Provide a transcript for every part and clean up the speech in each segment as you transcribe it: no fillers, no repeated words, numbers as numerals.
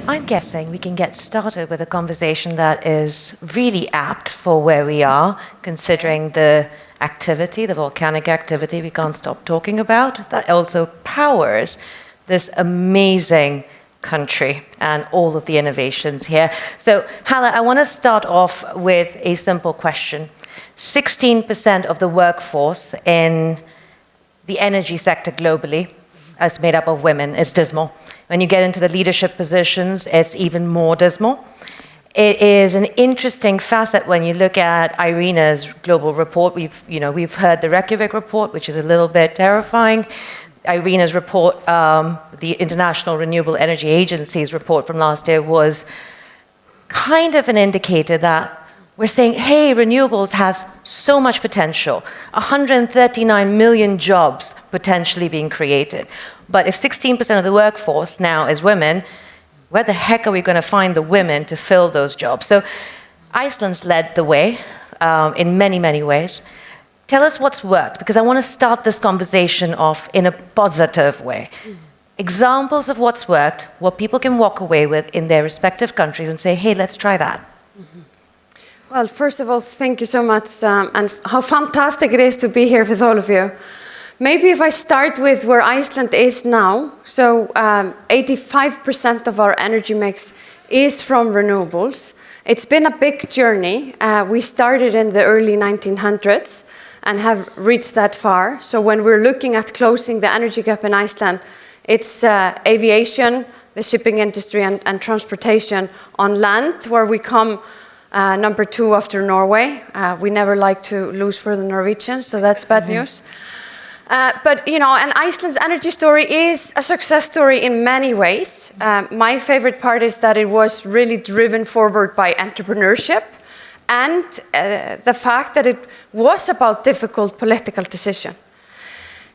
I'm guessing we can get started with a conversation that is really apt for where we are, considering the activity, the volcanic activity we can't stop talking about, that also powers this amazing country and all of the innovations here. So, Halla, I want to start off with a simple question. 16% of the workforce in the energy sector globally is made up of women. It's dismal. When you get into the leadership positions, it's even more dismal. It is an interesting facet when you look at Irina's global report. We've heard the Reykjavik report, which is a little bit terrifying. Irina's report, the International Renewable Energy Agency's report from last year, was kind of an indicator that we're saying, hey, renewables has so much potential, 139 million jobs potentially being created. But if 16% of the workforce now is women, where the heck are we going to find the women to fill those jobs? So Iceland's led the way in many, many ways. Tell us what's worked, because I want to start this conversation off in a positive way. Examples of what's worked, what people can walk away with in their respective countries and say, hey, let's try that. Well, first of all, thank you so much, and how fantastic it is to be here with all of you. Maybe if I start with where Iceland is now, so 85% of our energy mix is from renewables. It's been a big journey. We started in the early 1900s and have reached that far. So when we're looking at closing the energy gap in Iceland, it's aviation, the shipping industry, and transportation on land, where we come number 2 after Norway. We never like to lose for the Norwegians, so that's bad news. But, and Iceland's energy story is a success story in many ways. My favorite part is that it was really driven forward by entrepreneurship and the fact that it was about difficult political decision.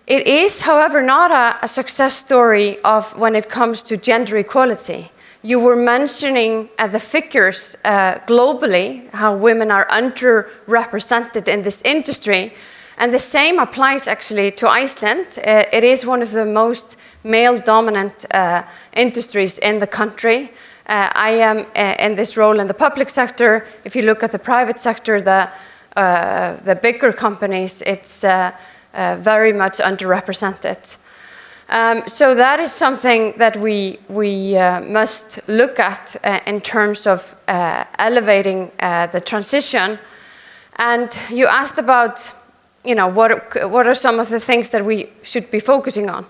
It is, however, not a success story of when it comes to gender equality. You were mentioning the figures globally, how women are underrepresented in this industry. And the same applies actually to Iceland. It is one of the most male-dominant industries in the country. I am in this role in the public sector. If you look at the private sector, the bigger companies, it's very much underrepresented. So that is something that we must look at in terms of elevating the transition. And you asked about, what are some of the things that we should be focusing on?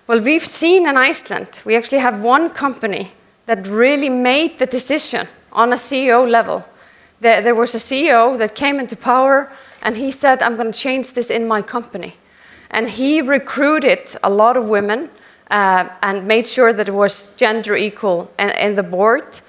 Well, we've seen in Iceland, we actually have one company that really made the decision on a CEO level. There was a CEO that came into power and he said, I'm going to change this in my company. And he recruited a lot of women and made sure that it was gender equal in the board.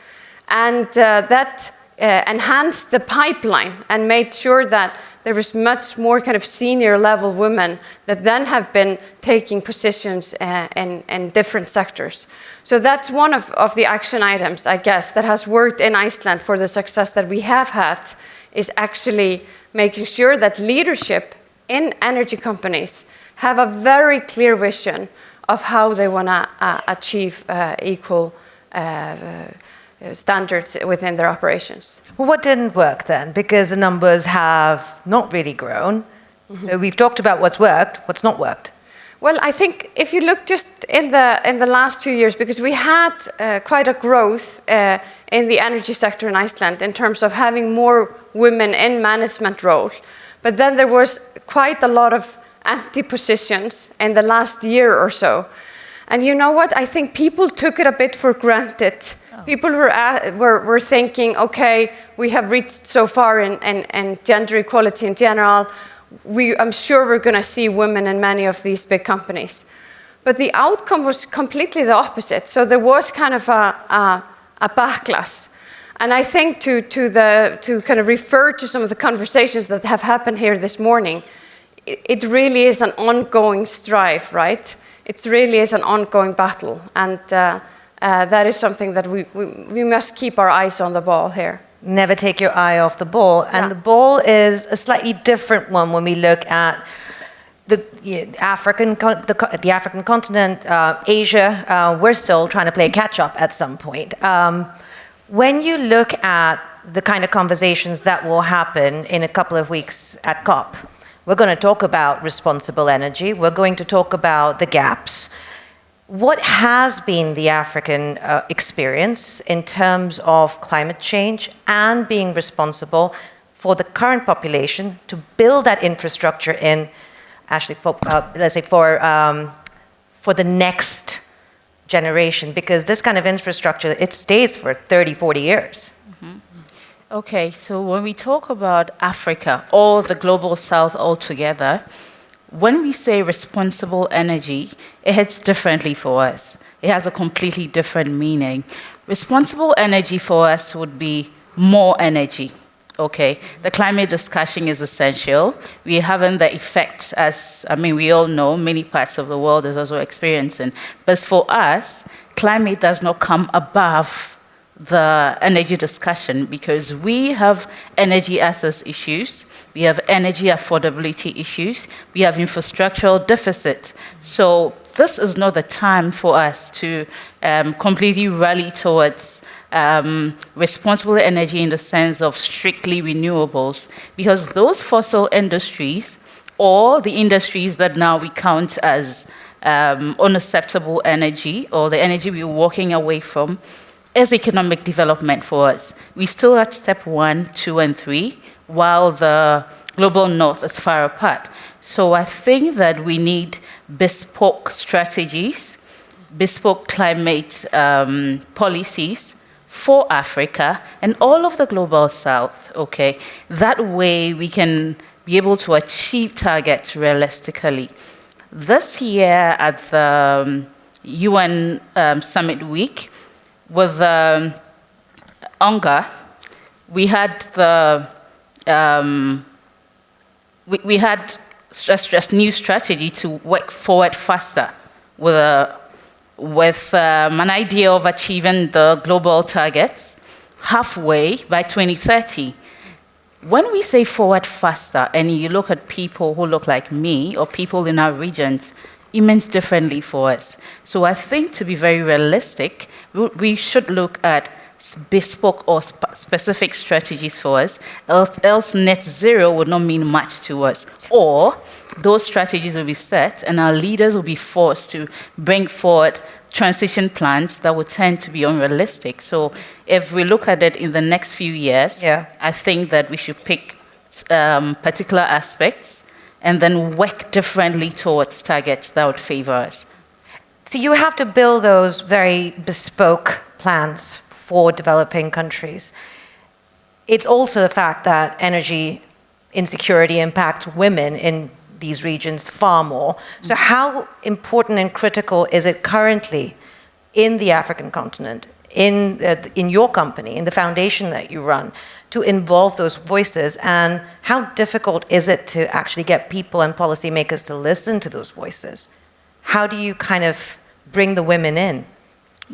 And that enhanced the pipeline and made sure that there was much more kind of senior level women that then have been taking positions in different sectors. So that's one of the action items, I guess, that has worked in Iceland for the success that we have had, is actually making sure that leadership in energy companies have a very clear vision of how they want to achieve equal standards within their operations. Well, what didn't work then? Because the numbers have not really grown. Mm-hmm. So we've talked about what's worked, what's not worked. Well, I think if you look just in the last 2 years, because we had quite a growth in the energy sector in Iceland in terms of having more women in management roles, but then there was quite a lot of empty positions in the last year or so. And you know what? I think people took it a bit for granted. Oh. People were thinking, okay, we have reached so far in gender equality in general. I'm sure we're going to see women in many of these big companies. But the outcome was completely the opposite. So there was kind of a backlash. And I think to kind of refer to some of the conversations that have happened here this morning, it really is an ongoing strive, right? It really is an ongoing battle. And that is something that we must keep our eyes on the ball here. Never take your eye off the ball. And the ball is a slightly different one when we look at the African continent, Asia, we're still trying to play catch up at some point. When you look at the kind of conversations that will happen in a couple of weeks at COP, we're going to talk about responsible energy. We're going to talk about the gaps. What has been the African experience in terms of climate change and being responsible for the current population to build that infrastructure in, actually, for, let's say, for the next generation? Because this kind of infrastructure, it stays for 30, 40 years. Okay, so when we talk about Africa or the global south altogether, when we say responsible energy, it hits differently for us. It has a completely different meaning. Responsible energy for us would be more energy. Okay, the climate discussion is essential. We're having the effects, as we all know, many parts of the world is also experiencing. But for us, climate does not come above the energy discussion, because we have energy access issues, we have energy affordability issues, we have infrastructural deficit. So this is not the time for us to completely rally towards responsible energy in the sense of strictly renewables, because those fossil industries, or the industries that now we count as unacceptable energy, or the energy we're walking away from, is economic development for us. We're still at step 1, 2, and 3, while the global north is far apart. So I think that we need bespoke strategies, bespoke climate policies for Africa and all of the global south, okay? That way we can be able to achieve targets realistically. This year at the UN Summit Week, with UNGA, we had we had a new strategy to work forward faster with an idea of achieving the global targets halfway by 2030. When we say forward faster, and you look at people who look like me or people in our regions, it means differently for us. So I think, to be very realistic, we should look at bespoke or specific strategies for us, else net zero would not mean much to us. Or those strategies will be set and our leaders will be forced to bring forward transition plans that would tend to be unrealistic. So if we look at it in the next few years, I think that we should pick particular aspects and then work differently towards targets that would favor us. So you have to build those very bespoke plans for developing countries. It's also the fact that energy insecurity impacts women in these regions far more. So how important and critical is it currently in the African continent, in your company, in the foundation that you run, to involve those voices, and how difficult is it to actually get people and policymakers to listen to those voices? How do you kind of bring the women in?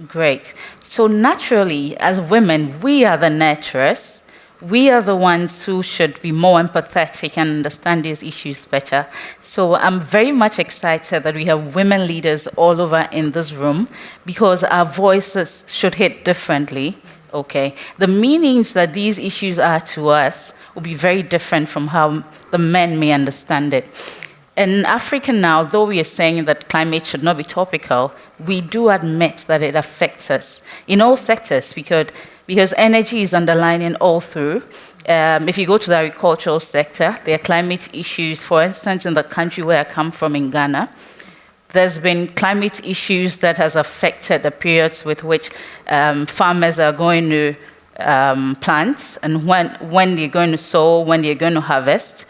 Great. So naturally, as women, we are the nurturers. We are the ones who should be more empathetic and understand these issues better. So I'm very much excited that we have women leaders all over in this room, because our voices should hit differently. Okay, the meanings that these issues are to us will be very different from how the men may understand it. In Africa now, though we are saying that climate should not be topical, we do admit that it affects us in all sectors, because energy is underlining all through. If you go to the agricultural sector, there are climate issues. For instance, in the country where I come from, in Ghana, there's been climate issues that has affected the periods with which farmers are going to plant, and when they're going to sow, when they're going to harvest.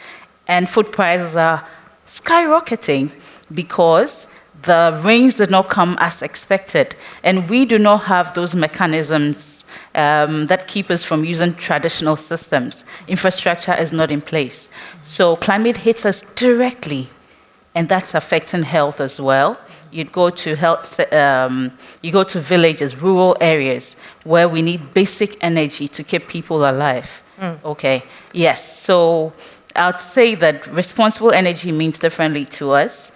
And food prices are skyrocketing because the rains did not come as expected. And we do not have those mechanisms that keep us from using traditional systems. Infrastructure is not in place. So climate hits us directly, and that's affecting health as well. You go to villages, rural areas, where we need basic energy to keep people alive. Okay, yes. So I'd say that responsible energy means differently to us.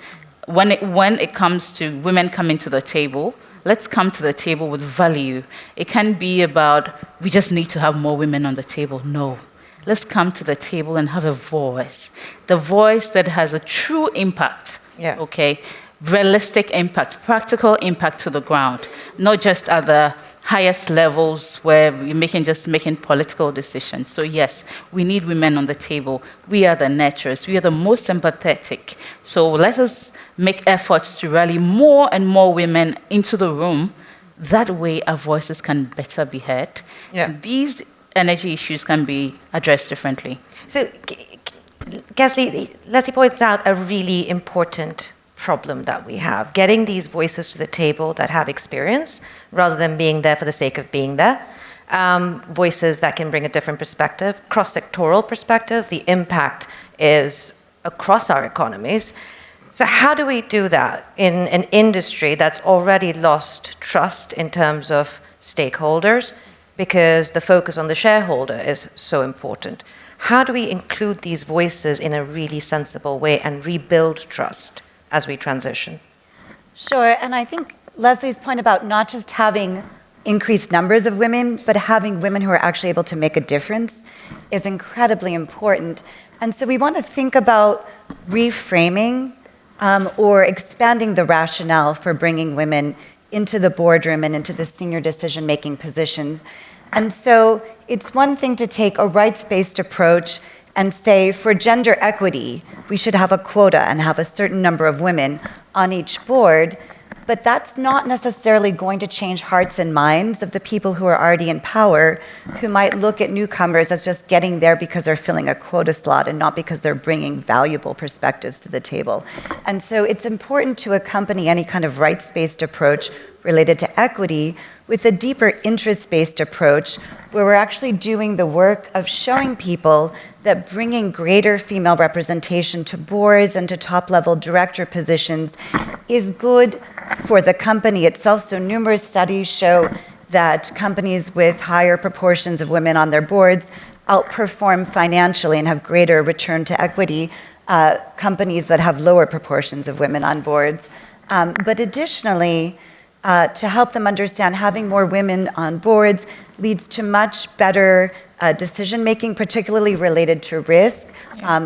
When it comes to women coming to the table, let's come to the table with value. It can be about, we just need to have more women on the table. No. Let's come to the table and have a voice. The voice that has a true impact, okay? Realistic impact, practical impact to the ground, not just at the highest levels where we're just making political decisions. So yes, we need women on the table. We are the nurturers. We are the most empathetic. So let us make efforts to rally more and more women into the room. That way our voices can better be heard. And these energy issues can be addressed differently. So Lesley points out a really important problem that we have, getting these voices to the table that have experience rather than being there for the sake of being there. Voices that can bring a different perspective, cross-sectoral perspective. The impact is across our economies. So how do we do that in an industry that's already lost trust in terms of stakeholders because the focus on the shareholder is so important? How do we include these voices in a really sensible way and rebuild trust as we transition? Sure, and I think Lesley's point about not just having increased numbers of women, but having women who are actually able to make a difference is incredibly important. And so we want to think about reframing or expanding the rationale for bringing women into the boardroom and into the senior decision-making positions. And so it's one thing to take a rights-based approach and say, for gender equity, we should have a quota and have a certain number of women on each board, but that's not necessarily going to change hearts and minds of the people who are already in power, who might look at newcomers as just getting there because they're filling a quota slot and not because they're bringing valuable perspectives to the table. And so it's important to accompany any kind of rights-based approach related to equity with a deeper interest-based approach where we're actually doing the work of showing people that bringing greater female representation to boards and to top-level director positions is good for the company itself. So numerous studies show that companies with higher proportions of women on their boards outperform financially and have greater return to equity companies that have lower proportions of women on boards. But additionally, to help them understand having more women on boards leads to much better decision-making, particularly related to risk,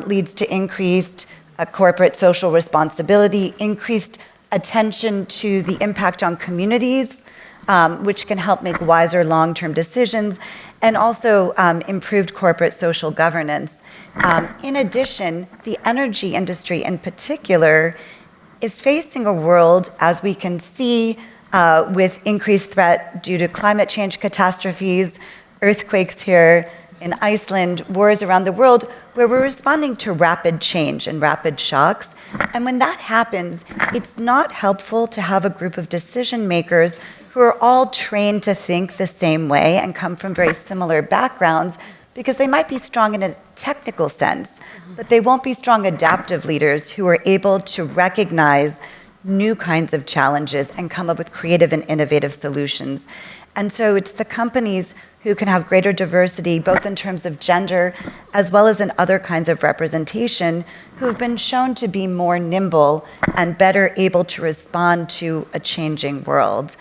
leads to increased corporate social responsibility, increased attention to the impact on communities, which can help make wiser long-term decisions, and also improved corporate social governance. In addition, the energy industry in particular is facing a world, as we can see, with increased threat due to climate change catastrophes, earthquakes here in Iceland, wars around the world, where we're responding to rapid change and rapid shocks. And when that happens, it's not helpful to have a group of decision makers who are all trained to think the same way and come from very similar backgrounds, because they might be strong in a technical sense, but they won't be strong adaptive leaders who are able to recognize new kinds of challenges and come up with creative and innovative solutions. And so it's the companies who can have greater diversity, both in terms of gender as well as in other kinds of representation, who have been shown to be more nimble and better able to respond to a changing world.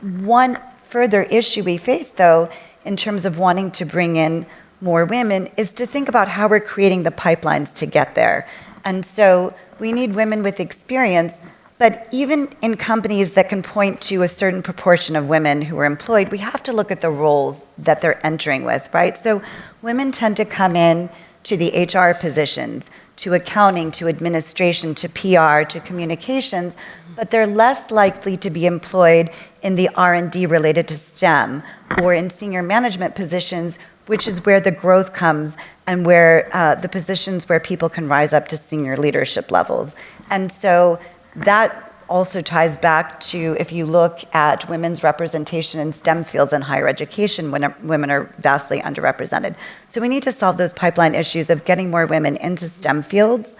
One further issue we face, though, in terms of wanting to bring in more women, is to think about how we're creating the pipelines to get there. And so we need women with experience, but even in companies that can point to a certain proportion of women who are employed, we have to look at the roles that they're entering with, right? So women tend to come in to the HR positions, to accounting, to administration, to PR, to communications, but they're less likely to be employed in the R&D related to STEM or in senior management positions, which is where the growth comes and where the positions where people can rise up to senior leadership levels. And so that also ties back to, if you look at women's representation in STEM fields and higher education, when women are vastly underrepresented. So we need to solve those pipeline issues of getting more women into STEM fields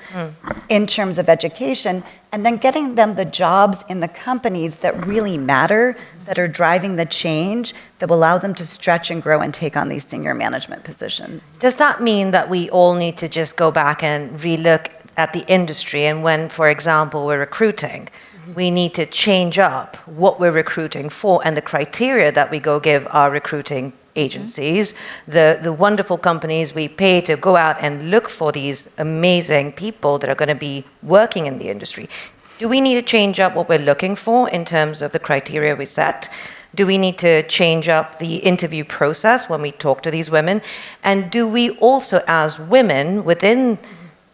in terms of education, and then getting them the jobs in the companies that really matter, that are driving the change, that will allow them to stretch and grow and take on these senior management positions. Does that mean that we all need to just go back and relook at the industry, and when, for example, we're recruiting, we need to change up what we're recruiting for and the criteria that we go give our recruiting agencies, the wonderful companies we pay to go out and look for these amazing people that are going to be working in the industry? Do we need to change up what we're looking for in terms of the criteria we set? Do we need to change up the interview process when we talk to these women? And do we also, as women within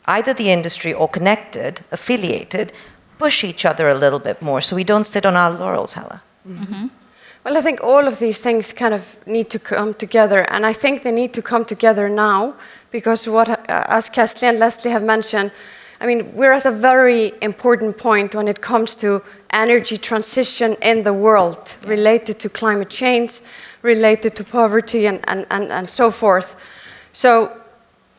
either the industry or connected, affiliated, push each other a little bit more so we don't sit on our laurels, Halla? Well, I think all of these things kind of need to come together, and I think they need to come together now, because as Kessely and Lesley have mentioned, I mean, we're at a very important point when it comes to energy transition in the world, related to climate change, related to poverty, and so forth. So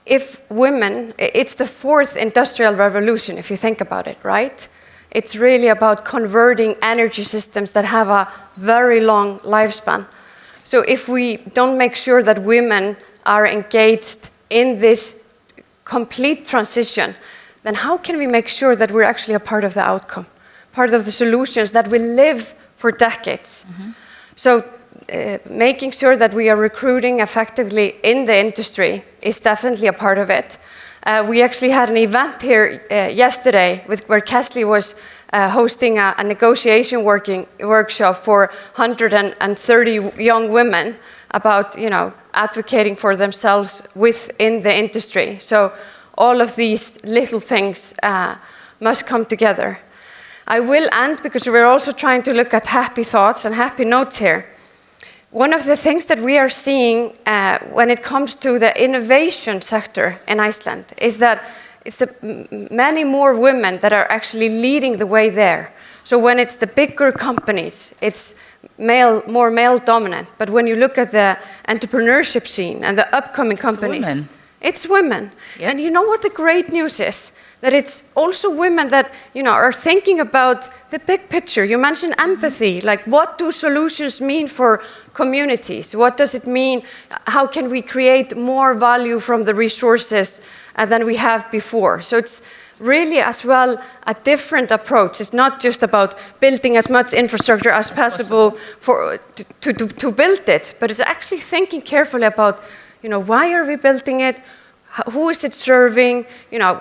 if women, it's the fourth industrial revolution, if you think about it, right? It's really about converting energy systems that have a very long lifespan. So if we don't make sure that women are engaged in this complete transition, then how can we make sure that we're actually a part of the outcome, part of the solutions that will live for decades? So making sure that we are recruiting effectively in the industry is definitely a part of it. We actually had an event here yesterday where Kessely was hosting a negotiation workshop for 130 young women about, advocating for themselves within the industry. So all of these little things must come together. I will end, because we're also trying to look at happy thoughts and happy notes here. One of the things that we are seeing when it comes to the innovation sector in Iceland is that it's many more women that are actually leading the way there. So when it's the bigger companies, it's more male dominant. But when you look at the entrepreneurship scene and the upcoming companies, it's women. Yep. And you know what the great news is? That it's also women that are thinking about the big picture. You mentioned empathy, like what do solutions mean for communities? What does it mean? How can we create more value from the resources than we have before? So it's really as well a different approach. It's not just about building as much infrastructure as possible to build it, but it's actually thinking carefully about, why are we building it? Who is it serving?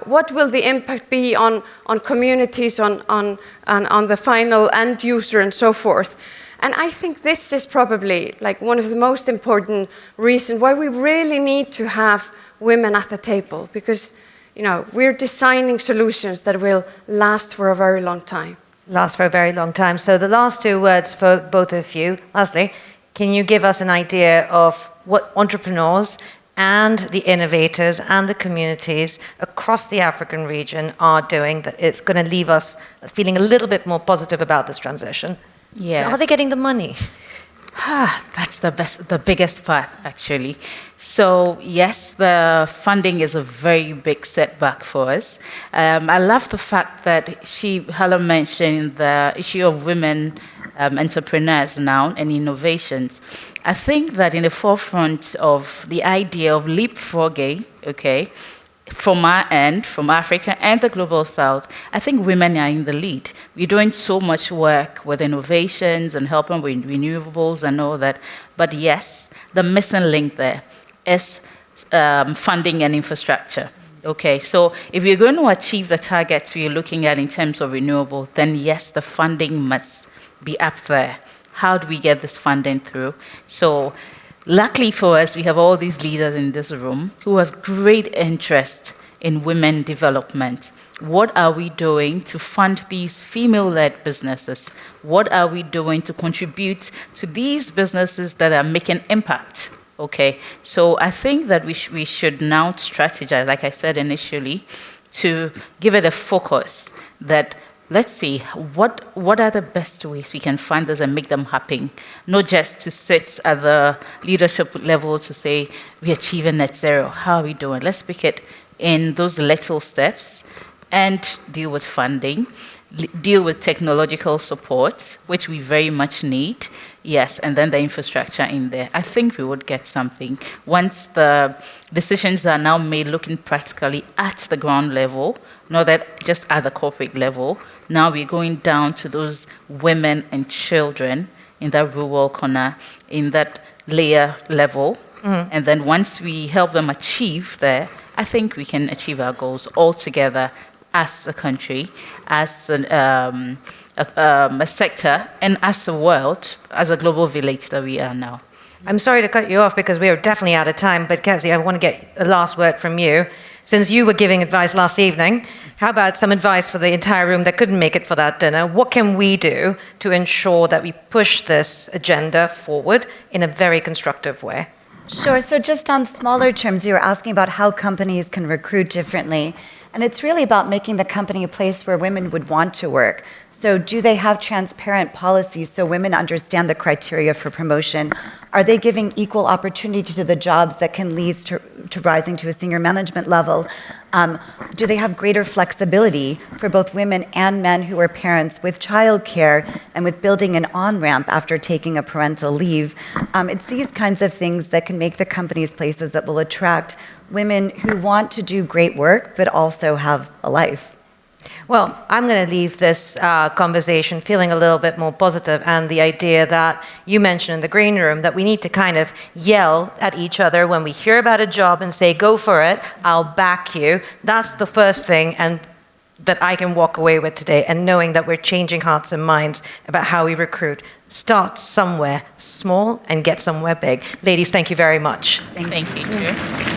What will the impact be on communities, on the final end user, and so forth? And I think this is probably like one of the most important reasons why we really need to have women at the table, because we're designing solutions that will last for a very long time. Last for a very long time. So the last two words for both of you. Lesley, can you give us an idea of what entrepreneurs and the innovators and the communities across the African region are doing that it's going to leave us feeling a little bit more positive about this transition? Yeah. Are they getting the money? That's the biggest part, actually. So yes, the funding is a very big setback for us. I love the fact that Halla mentioned the issue of women entrepreneurs now and innovations. I think that in the forefront of the idea of leapfrogging, from our end, from Africa and the Global South, I think women are in the lead. We're doing so much work with innovations and helping with renewables and all that. But yes, the missing link there is funding and infrastructure. So if we're going to achieve the targets we're looking at in terms of renewable, then yes, the funding must be up there. How do we get this funding through? So luckily for us, we have all these leaders in this room who have great interest in women development. What are we doing to fund these female-led businesses? What are we doing to contribute to these businesses that are making impact? So I think that we should now strategize, like I said initially, to give it a focus that let's see, what are the best ways we can find this and make them happen? Not just to sit at the leadership level to say, we're achieving net zero. How are we doing? Let's pick it in those little steps and deal with funding, deal with technological support, which we very much need. Yes, and then the infrastructure in there. I think we would get something once the decisions are now made looking practically at the ground level, not that just at the corporate level. Now we're going down to those women and children in that rural corner, in that layer level. And then once we help them achieve there, I think we can achieve our goals all together as a country, as a sector, and as a world, as a global village that we are now. I'm sorry to cut you off because we are definitely out of time, but Kessely, I want to get a last word from you. Since you were giving advice last evening, how about some advice for the entire room that couldn't make it for that dinner? What can we do to ensure that we push this agenda forward in a very constructive way? Sure. So just on smaller terms, you were asking about how companies can recruit differently. And it's really about making the company a place where women would want to work. So do they have transparent policies so women understand the criteria for promotion? Are they giving equal opportunity to the jobs that can lead to rising to a senior management level? Do they have greater flexibility for both women and men who are parents with childcare and with building an on-ramp after taking a parental leave? It's these kinds of things that can make the companies places that will attract women who want to do great work but also have a life. Well, I'm going to leave this conversation feeling a little bit more positive, and the idea that you mentioned in the green room that we need to kind of yell at each other when we hear about a job and say, go for it, I'll back you. That's the first thing and that I can walk away with today, and knowing that we're changing hearts and minds about how we recruit. Start somewhere small and get somewhere big. Ladies, thank you very much. Thank you.